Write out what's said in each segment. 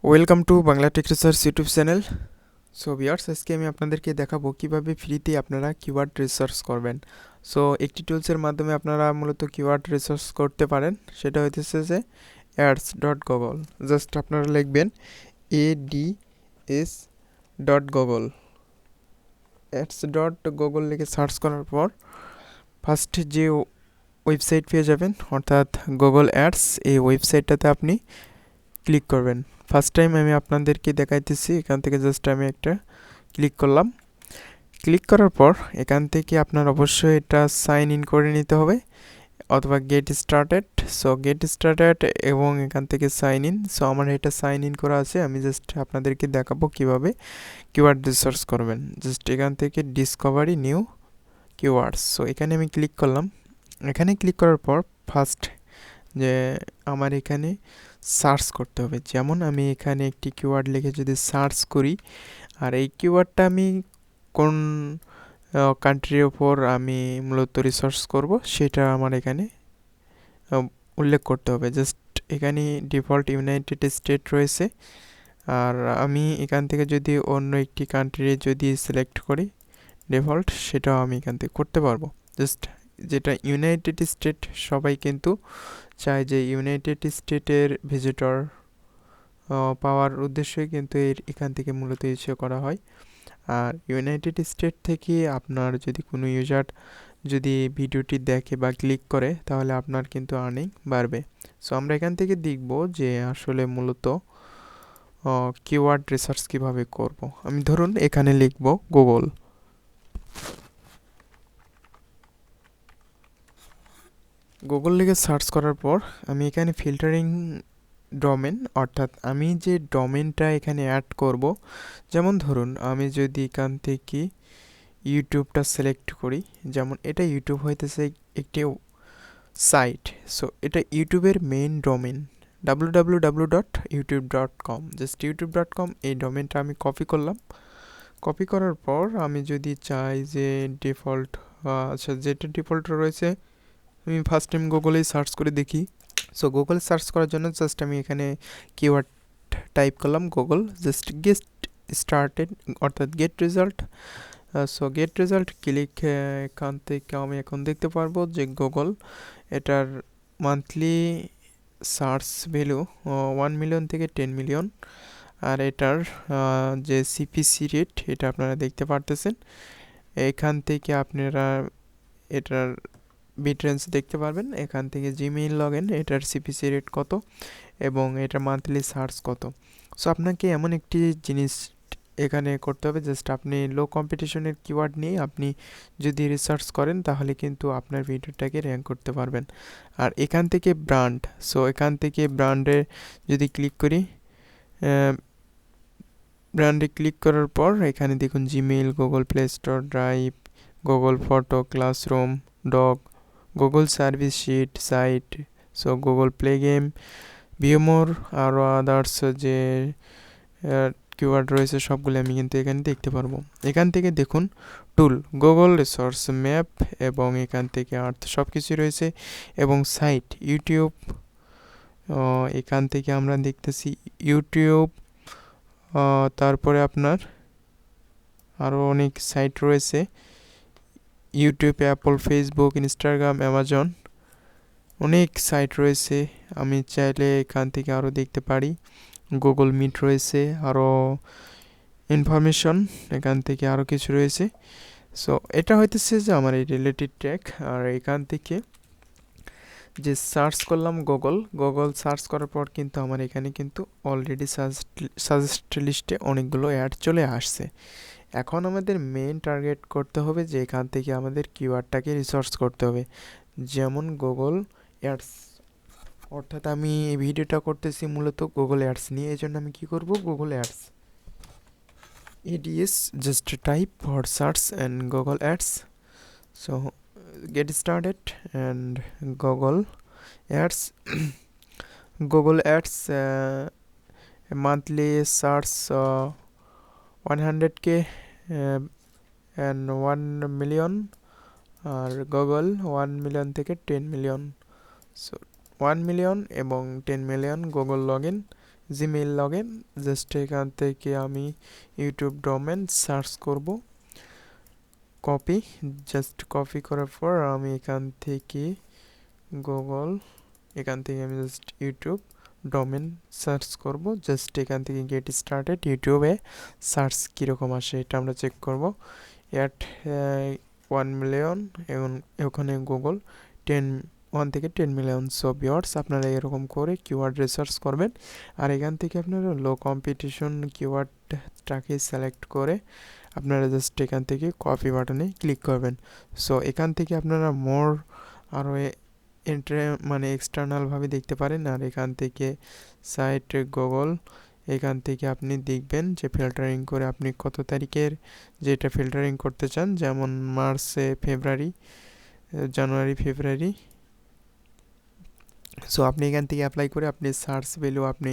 Welcome to Bangla tech research YouTube channel. So viewers, আজকে আমি আপনাদেরকে দেখাবো কিভাবে ফ্রিতে আপনারা কিওয়ার্ড রিসার্চ করবেন। সো একটি টুলসের মাধ্যমে আপনারা মূলত কিওয়ার্ড রিসার্চ করতে পারেন, সেটা হইতেছে যে adwords.google। জাস্ট আপনারা লিখবেন ads.google, ads.google লিখে সার্চ করার পর ফার্স্ট যে ওয়েবসাইট পেয়ে যাবেন, অর্থাৎ গুগল অ্যাডস, এই ওয়েবসাইটটাতে আপনি ক্লিক করবেন। ফার্স্ট টাইম আমি আপনাদেরকে দেখাইতেছি, এখান থেকে জাস্ট আমি একটা ক্লিক করলাম। ক্লিক করার পর এখান থেকে আপনার অবশ্যই এটা সাইন ইন করে নিতে হবে, অথবা get started. So get started এবং এখান থেকে সাইন ইন। সো আমার এটা সাইন ইন করা আছে, আমি জাস্ট আপনাদেরকে দেখাবো কিভাবে কিওয়ার্ড রিসার্চ করবেন। জাস্ট এখান থেকে ডিসকভারি নিউ কিওয়ার্ডস, সো এখানে আমি ক্লিক করলাম। এখানে ক্লিক করার পর ফার্স্ট যে আমার এখানে সার্চ করতে হবে। যেমন আমি এখানে একটি কিওয়ার্ড লিখে যদি সার্চ করি, আর এই কিওয়ার্ডটা আমি কোন কান্ট্রির ওপর আমি মূলত রিসার্চ করব সেটা আমার এখানে উল্লেখ করতে হবে। জাস্ট এখানে ডিফল্ট ইউনাইটেড স্টেট রয়েছে, আর আমি এখান থেকে যদি অন্য একটি কান্ট্রি যদি সিলেক্ট করি ডিফল্ট, সেটাও আমি এখান থেকে করতে পারবো। জাস্ট যেটা ইউনাইটেড স্টেট, সবাই কিন্তু চায় যে ইউনাইটেড স্টেটের ভিজিটর পাওয়ার উদ্দেশ্যে কিন্তু এখান থেকে মূলত ইস্যু করা হয়। আর ইউনাইটেড স্টেট থেকে আপনার যদি কোনো ইউজার যদি ভিডিওটি দেখে বা ক্লিক করে, তাহলে আপনার কিন্তু আর্নিং বাড়বে। সো আমরা এখান থেকে দেখব যে আসলে মূলত কিওয়ার্ড রিসার্চ কীভাবে করব। আমি ধরুন এখানে লিখব গুগল। গুগল লিখে সার্চ করার পর আমি এখানে ফিল্টারিং ডোমেন, অর্থাৎ আমি যে ডোমেনটা এখানে অ্যাড করব, যেমন ধরুন আমি যদি এখান থেকে ইউটিউবটা সিলেক্ট করি, যেমন এটা ইউটিউব হইতেছে একটি সাইট। সো এটা ইউটিউবের main domain www.youtube.com। Just youtube.com এই ডোমেনটা আমি কপি করলাম। কপি করার পর আমি যদি চাই যে ডিফল্ট, আচ্ছা যেটা ডিফল্ট রয়েছে, আমি ফার্স্ট টাইম গুগলেই সার্চ করে দেখি। সো গুগল সার্চ করার জন্য জাস্ট আমি এখানে কিওয়ার্ড টাইপ করলাম গুগল, জাস্ট গেট স্টার্টেড অর্থাৎ gate result. So get result click, এখান থেকে আমি এখন দেখতে পারবো যে গুগল এটার মান্থলি সার্চ ভ্যালু 1 মিলিয়ন থেকে 10 মিলিয়ন, আর এটার যে সিপিসি রেট এটা আপনারা দেখতে পারতেছেন। এখান থেকে আপনারা এটার বিটরেন্স দেখতে পারবেন। এখান থেকে জিমেইল লগ ইন, এটার সিপিসি রেট কত এবং এটার মান্থলি সার্চ কত। সো আপনাকে এমন একটি জিনিস এখানে করতে হবে, জাস্ট আপনি লো কম্পিটিশনের কিওয়ার্ড নিয়ে আপনি যদি রিসার্চ করেন, তাহলে কিন্তু আপনার ভিডিওটাকে র্যাঙ্ক করতে পারবেন। আর এখান থেকে ব্র্যান্ড, সো এখান থেকে ব্র্যান্ডে যদি ক্লিক করি, ব্র্যান্ডে ক্লিক করার পর এখানে দেখুন Gmail, Google Play Store, drive, Google photo, classroom, doc, Google service sheet, site, so Google Play game, view more, আরও আদার্স যে কিওয়ার্ড রয়েছে সবগুলো আমি কিন্তু এখানে দেখতে পারবো। এখান থেকে দেখুন টুল, গুগল রিসোর্স ম্যাপ, এবং এখান থেকে আর্থ সব কিছুই রয়েছে, এবং সাইট ইউটিউব। এখান থেকে আমরা দেখতেছি ইউটিউব, তারপরে আপনার আরও অনেক সাইট রয়েছে, YouTube, Apple, Facebook, Instagram, Amazon, অনেক সাইট রয়েছে। আমি চাইলে এখান থেকে আরও দেখতে পারি। গুগল মিট রয়েছে, আরও ইনফরমেশন এখান থেকে আরও কিছু রয়েছে। সো এটা হইতেছে যে আমার এই রিলেটেড ট্যাগ। আর এখান থেকে যে সার্চ করলাম গুগল সার্চ করার পর কিন্তু আমার এখানে কিন্তু অলরেডি সাজেস্ট লিস্টে অনেকগুলো অ্যাড চলে আসছে। এখন আমাদের মেইন টার্গেট করতে হবে যে এখান থেকে আমাদের কিওয়ার্ডটাকে রিসার্চ করতে হবে, যেমন গুগল অ্যাডস। অর্থাৎ আমি এই ভিডিওটা করতেছি মূলত গুগল অ্যাডস নিয়ে, এই জন্য আমি কী করব, Google ads ADS, just type or search and Google Ads. So get started and Google Ads. Google Ads monthly search 100k and 1 million, আর গুগল 1 মিলিয়ন থেকে 10 মিলিয়ন। সো 1 মিলিয়ন এবং 10 million Google log in Gmail log in, just এখান থেকে আমি YouTube domain search করব, copy, just copy করার পর আমি এখান থেকে গুগল, এখান থেকে আমি জাস্ট ইউটিউব ডোমেন সার্চ করব, জাস্ট এখান থেকে গেট স্টার্টেড ইউটিউবে সার্চ কীরকম আসে এটা আমরা চেক করব। অ্যাট 1 মিলিয়ন, এবং ওখানে গুগল 1 থেকে 10 মিলিয়ন। সো ভিউয়ার্স, আপনারা এরকম করে কিওয়ার্ড রিসার্চ করবেন, আর এখান থেকে আপনারা লো কম্পিটিশন কিওয়ার্ডটাকে সিলেক্ট করে আপনারা জাস্ট এখান থেকে কপি বাটনে ক্লিক করবেন। সো এখান থেকে আপনারা মোর আরও মানে এক্সটার্নালভাবে দেখতে পারেন। আর এখান থেকে সাইট গুগল, এখান থেকে আপনি দেখবেন যে ফিল্টারিং করে আপনি কত তারিখের যেটা ফিল্টারিং করতে চান, যেমন মার্চে, ফেব্রুয়ারি, জানুয়ারি, ফেব্রুয়ারি। সো আপনি এখান থেকে অ্যাপ্লাই করে আপনি সার্চ ভ্যালু আপনি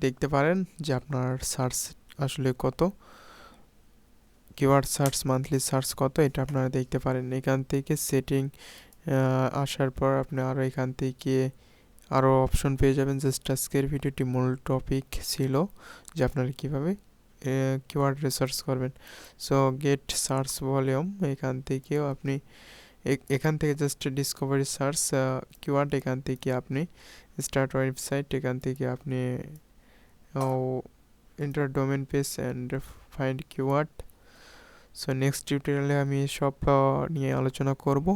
দেখতে পারেন যে আপনার সার্চ আসলে কত, কিওয়ার্ড সার্চ, মান্থলি সার্চ কত, এটা আপনারা দেখতে পারেন। এখান থেকে সেটিং আসার পর আপনি আরও এখান থেকে আরও অপশন পেয়ে যাবেন। জাস্ট আজকের ভিডিওটি মূল টপিক ছিল যে আপনারা কীভাবে কিওয়ার্ড রিসার্চ করবেন। সো গেট সার্চ ভলিউম, এখান থেকেও আপনি এখান থেকে জাস্ট ডিসকভারি সার্চ কিওয়ার্ড, এখান থেকে আপনি স্টার্ট ওয়েবসাইট, এখান থেকে আপনি enter domain page and find keyword. So next টিউটোরিয়ালে আমি সব নিয়ে আলোচনা করব।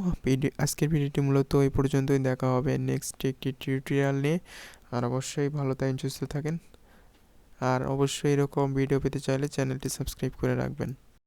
আজকের ভিডিওটি মূলত এই পর্যন্তই, দেখা হবে নেক্সট একটি টিউটোরিয়াল নিয়ে। আর অবশ্যই ভালো থাকেন, সুস্থ থাকেন, আর অবশ্যই এরকম ভিডিও পেতে চাইলে চ্যানেলটি সাবস্ক্রাইব করে রাখবেন।